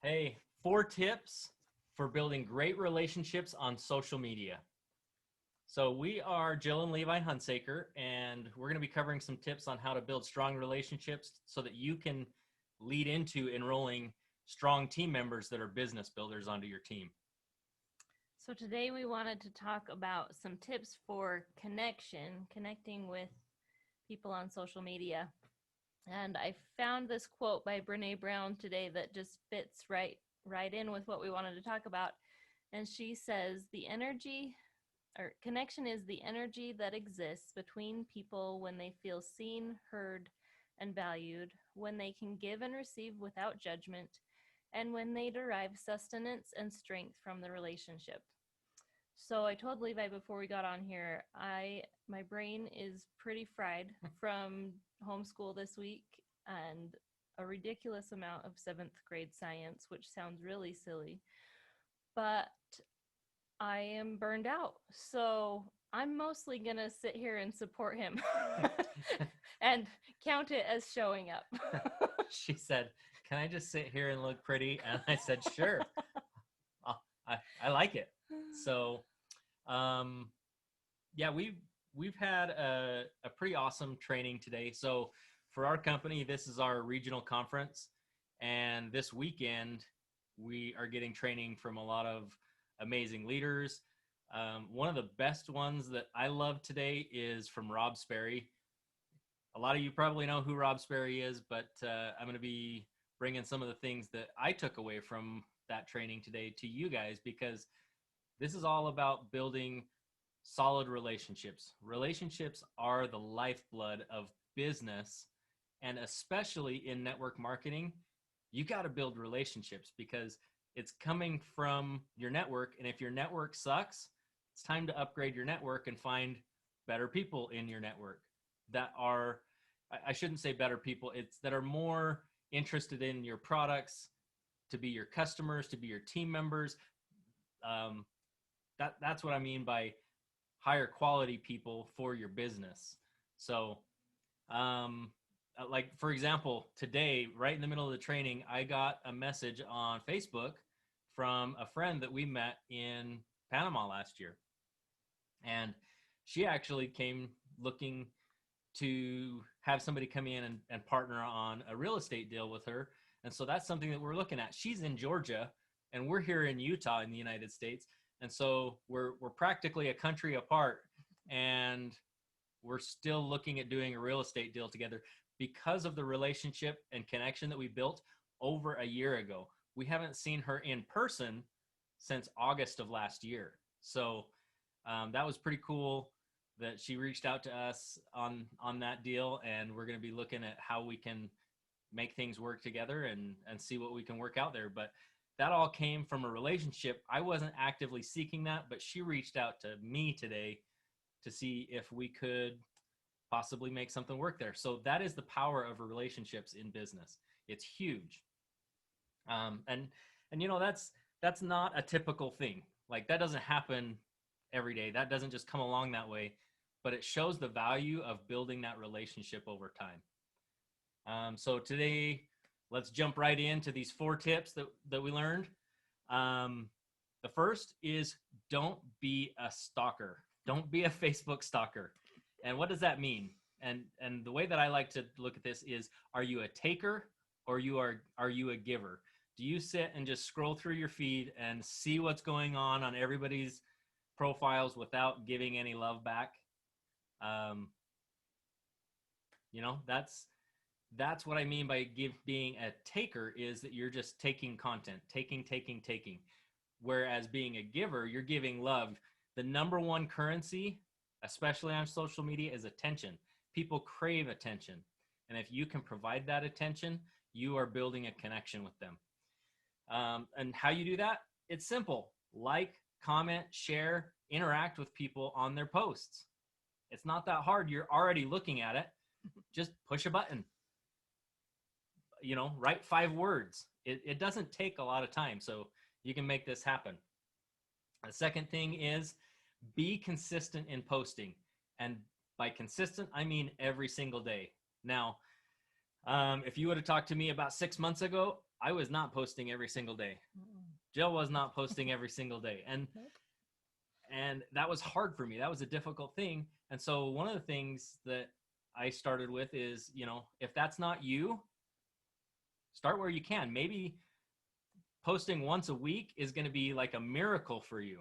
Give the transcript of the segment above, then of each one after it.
Hey, 4 tips for building great relationships on social media. So we are Jill and Levi Hunsaker, and we're going to be covering some tips on how to build strong relationships so that you can lead into enrolling strong team members that are business builders onto your team. So today we wanted to talk about some tips for connecting with people on social media. And I found this quote by Brene Brown today that just fits right in with what we wanted to talk about. And she says, "The energy or connection is the energy that exists between people when they feel seen, heard, and valued, when they can give and receive without judgment, and when they derive sustenance and strength from the relationship." So I told Levi before we got on here, my brain is pretty fried from homeschool this week and a ridiculous amount of 7th grade science, which sounds really silly. But I am burned out. So I'm mostly going to sit here and support him and count it as showing up. She said, "Can I just sit here and look pretty?" And I said, "Sure, I like it." So, um, yeah, we've had a pretty awesome training today. So for our company, this is our regional conference, and this weekend we are getting training from a lot of amazing leaders. One of the best ones that I love today is from Rob Sperry. A lot of you probably know who Rob Sperry is, but I'm going to be bringing some of the things that I took away from that training today to you guys, because this is all about building solid relationships. Relationships are the lifeblood of business, and especially in network marketing, you got to build relationships because it's coming from your network. And if your network sucks, it's time to upgrade your network and find better people in your network that are, I shouldn't say better people, it's that are more interested in your products, to be your customers, to be your team members. Um, that's what I mean by higher quality people for your business. So, um, like for example, today, right in the middle of the training, I got a message on Facebook from a friend that we met in Panama last year. And she actually came looking to have somebody come in and partner on a real estate deal with her. And so that's something that we're looking at. She's in Georgia and we're here in Utah in the United States. And so we're practically a country apart, and we're still looking at doing a real estate deal together because of the relationship and connection that we built over a year ago. We haven't seen her in person since August of last year. So that was pretty cool that she reached out to us on that deal, and we're going to be looking at how we can make things work together and see what we can work out there. But that all came from a relationship. I wasn't actively seeking that, but she reached out to me today to see if we could possibly make something work there. So that is the power of relationships in business. It's huge. And you know, that's not a typical thing. Like that doesn't happen every day. That doesn't just come along that way, but it shows the value of building that relationship over time. So today, let's jump right into these 4 tips that we learned. Um, the first is don't be a stalker. Don't be a Facebook stalker. And what does that mean? And the way that I like to look at this is, are you a taker or are you a giver? Do you sit and just scroll through your feed and see what's going on everybody's profiles without giving any love back? Um, you know, that's what I mean by being a taker, is that you're just taking content, taking. Whereas being a giver, you're giving love. The number one currency, especially on social media, is attention. People crave attention. And if you can provide that attention, you are building a connection with them. And how you do that? It's simple. Like, comment, share, interact with people on their posts. It's not that hard. You're already looking at it. Just push a button. You know, write 5 words. It doesn't take a lot of time. So you can make this happen. The second thing is be consistent in posting. And by consistent, I mean every single day. Now, If you would have talked to me about 6 months ago, I was not posting every single day. Mm-mm. Jill was not posting every single day. Nope. And that was hard for me. That was a difficult thing. And so one of the things that I started with is, if that's not you, start where you can. Maybe posting once a week is going to be like a miracle for you.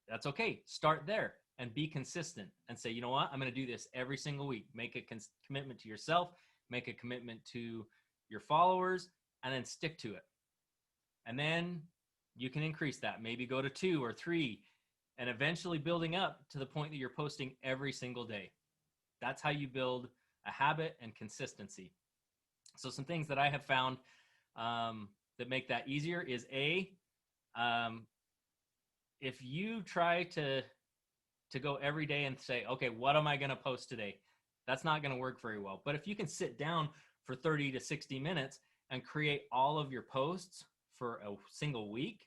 That's okay. Start there and be consistent and say, you know what? I'm going to do this every single week. Make a commitment to yourself, make a commitment to your followers, and then stick to it. And then you can increase that. Maybe go to 2 or 3, and eventually building up to the point that you're posting every single day. That's how you build a habit and consistency. So some things that I have found that make that easier is if you try to go every day and say, okay, what am I going to post today? That's not going to work very well. But if you can sit down for 30 to 60 minutes and create all of your posts for a single week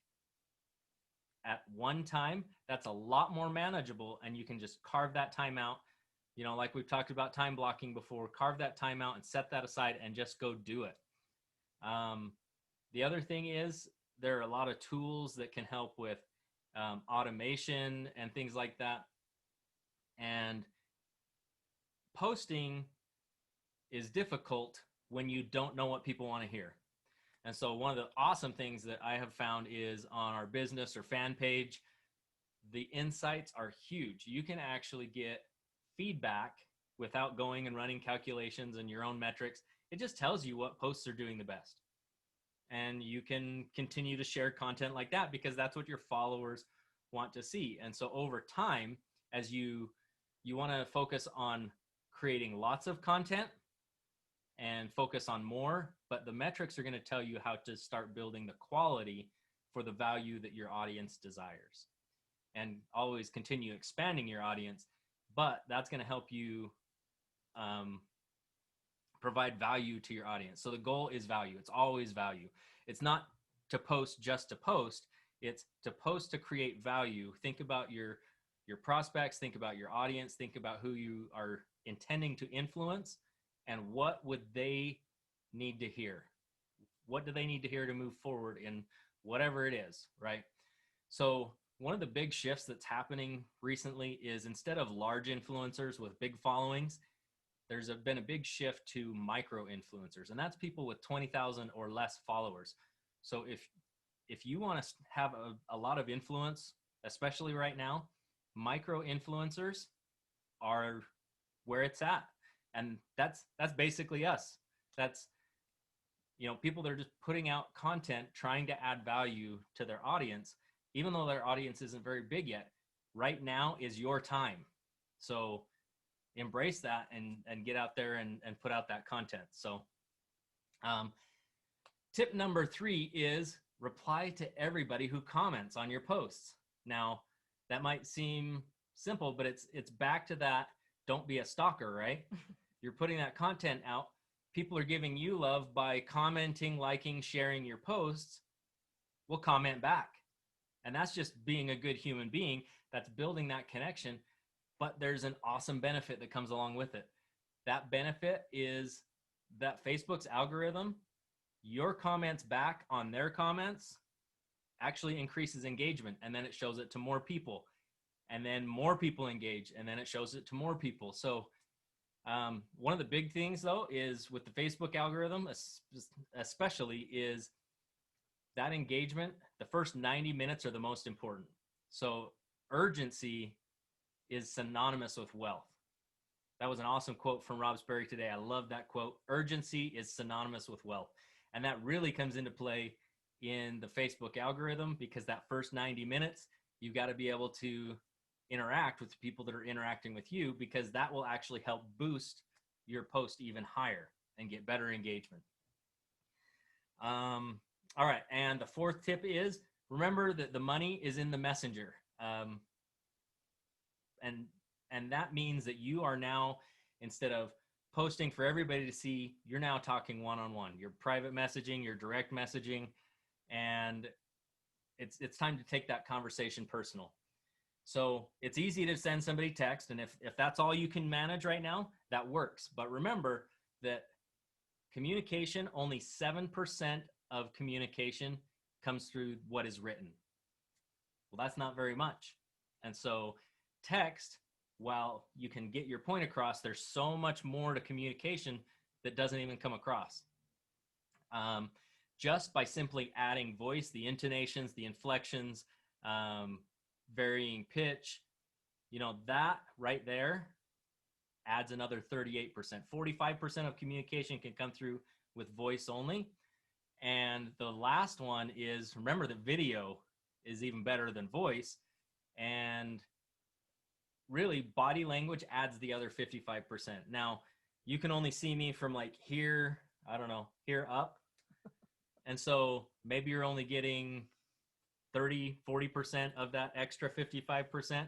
at one time, that's a lot more manageable, and you can just carve that time out. Like we've talked about time blocking before, carve that time out and set that aside and just go do it. The other thing is there are a lot of tools that can help with automation and things like that. And posting is difficult when you don't know what people want to hear. And so one of the awesome things that I have found is on our business or fan page, the insights are huge. You can actually get feedback without going and running calculations and your own metrics. It just tells you what posts are doing the best. And you can continue to share content like that because that's what your followers want to see. And so over time, as you want to focus on creating lots of content and focus on more, but the metrics are going to tell you how to start building the quality for the value that your audience desires. And always continue expanding your audience, but that's going to help you provide value to your audience. So the goal is value. It's always value. It's not to post just to post. It's to post to create value. Think about your prospects, think about your audience, think about who you are intending to influence, and what would they need to hear? What do they need to hear to move forward in whatever it is, right? So one of the big shifts that's happening recently is instead of large influencers with big followings, there's been a big shift to micro influencers, and that's people with 20,000 or less followers. So if you want to have a lot of influence, especially right now, micro influencers are where it's at. And that's basically us. That's, people that are just putting out content, trying to add value to their audience, even though their audience isn't very big yet. Right now is your time. So embrace that and get out there and put out that content. So tip number 3 is reply to everybody who comments on your posts. Now, that might seem simple, but it's back to that. Don't be a stalker, right? You're putting that content out. People are giving you love by commenting, liking, sharing your posts. We'll comment back. And that's just being a good human being. That's building that connection. But there's an awesome benefit that comes along with it. That benefit is that Facebook's algorithm, your comments back on their comments actually increases engagement, and then it shows it to more people, and then more people engage, and then it shows it to more people. So one of the big things though is with the Facebook algorithm especially is that engagement. The first 90 minutes are the most important. So urgency is synonymous with wealth. That was an awesome quote from Rob Sperry today. I love that quote. Urgency is synonymous with wealth. And that really comes into play in the Facebook algorithm, because that first 90 minutes, you've got to be able to interact with people that are interacting with you, because that will actually help boost your post even higher and get better engagement. All right. And the 4th tip is remember that the money is in the messenger. And that means that you are now, instead of posting for everybody to see, you're now talking one-on-one. You're private messaging, you're direct messaging, and it's time to take that conversation personal. So it's easy to send somebody text, and if that's all you can manage right now, that works. But remember that communication, only 7% of communication comes through what is written. Well, that's not very much. And so text, while you can get your point across, there's so much more to communication that doesn't even come across. Just by simply adding voice, the intonations, the inflections, varying pitch, that right there adds another 38%. 45% of communication can come through with voice only. And the last one is, remember that video is even better than voice. And really, body language adds the other 55%. Now, you can only see me from like here, I don't know, here up. And so maybe you're only getting 30-40% of that extra 55%.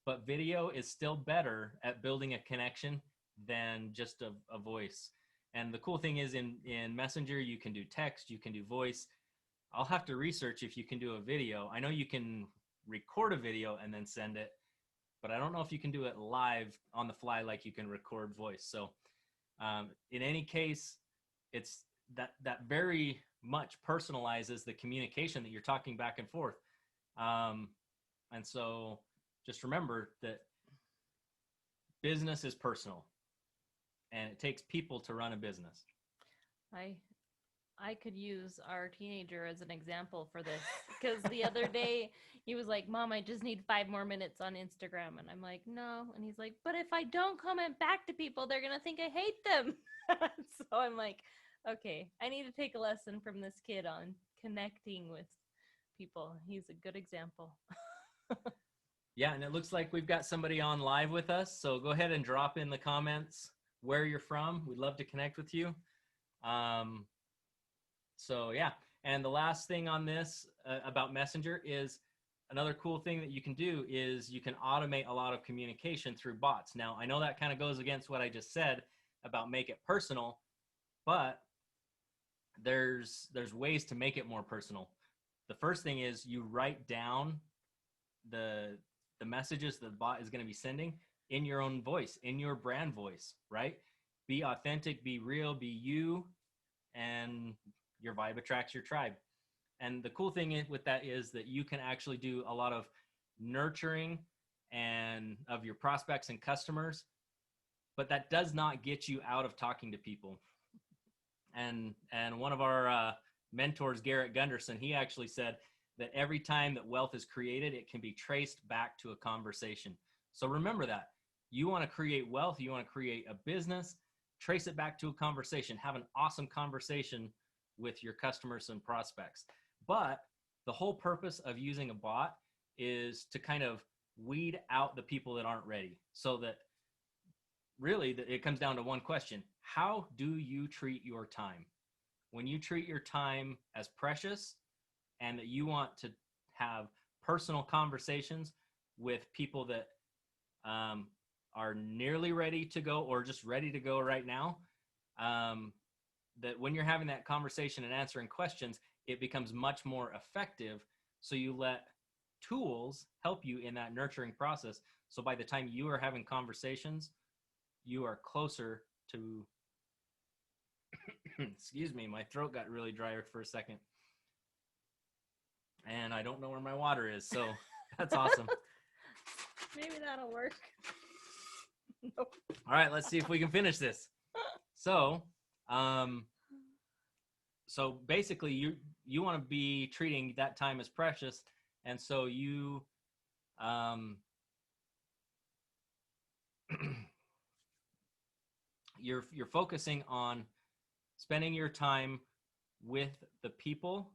But video is still better at building a connection than just a voice. And the cool thing is in Messenger, you can do text, you can do voice. I'll have to research if you can do a video. I know you can record a video and then send it, but I don't know if you can do it live on the fly like you can record voice. So in any case, it's that very much personalizes the communication that you're talking back and forth. And so just remember that business is personal, and it takes people to run a business. I could use our teenager as an example for this, because the other day he was like, Mom, I just need 5 more minutes on Instagram. And I'm like, no. And he's like, but if I don't comment back to people, they're going to think I hate them. So I'm like, okay, I need to take a lesson from this kid on connecting with people. He's a good example. Yeah, and it looks like we've got somebody on live with us. So go ahead and drop in the comments where you're from. We'd love to connect with you. So yeah, and the last thing on this about Messenger is another cool thing that you can do is you can automate a lot of communication through bots. Now, I know that kind of goes against what I just said about make it personal, but there's ways to make it more personal. The first thing is you write down the messages the bot is going to be sending in your own voice, in your brand voice, right? Be authentic, be real, be you, and your vibe attracts your tribe. And the cool thing with that is that you can actually do a lot of nurturing and of your prospects and customers, but that does not get you out of talking to people. And one of our mentors, Garrett Gunderson, he actually said that every time that wealth is created, it can be traced back to a conversation. So remember that. You want to create wealth, you want to create a business, trace it back to a conversation. Have an awesome conversation with your customers and prospects. But the whole purpose of using a bot is to kind of weed out the people that aren't ready. So that really it comes down to one question. How do you treat your time? When you treat your time as precious and that you want to have personal conversations with people that are nearly ready to go or just ready to go right now, that when you're having that conversation and answering questions, it becomes much more effective. So you let tools help you in that nurturing process. So by the time you are having conversations, you are closer to, excuse me, my throat got really dry for a second. And I don't know where my water is, so that's awesome. Maybe that'll work. Nope. All right, let's see if we can finish this. So basically you want to be treating that time as precious, and so you you're focusing on spending your time with the people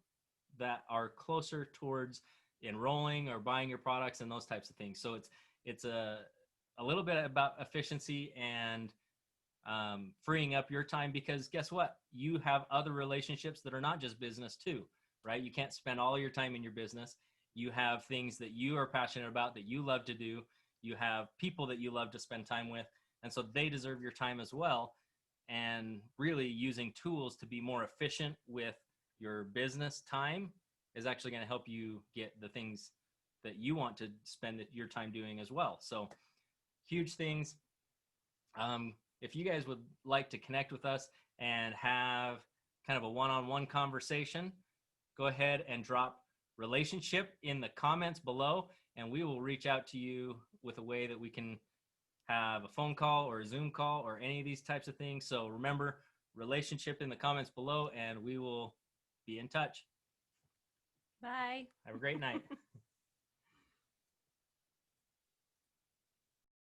that are closer towards enrolling or buying your products and those types of things. So it's a little bit about efficiency and freeing up your time, because guess what? You have other relationships that are not just business too, right? You can't spend all your time in your business. You have things that you are passionate about that you love to do. You have people that you love to spend time with. And so they deserve your time as well. And really using tools to be more efficient with your business time is actually going to help you get the things that you want to spend your time doing as well. So huge things. If you guys would like to connect with us and have kind of a one-on-one conversation, go ahead and drop relationship in the comments below, and we will reach out to you with a way that we can have a phone call or a Zoom call or any of these types of things. So remember, relationship in the comments below, and we will be in touch. Bye. Have a great night.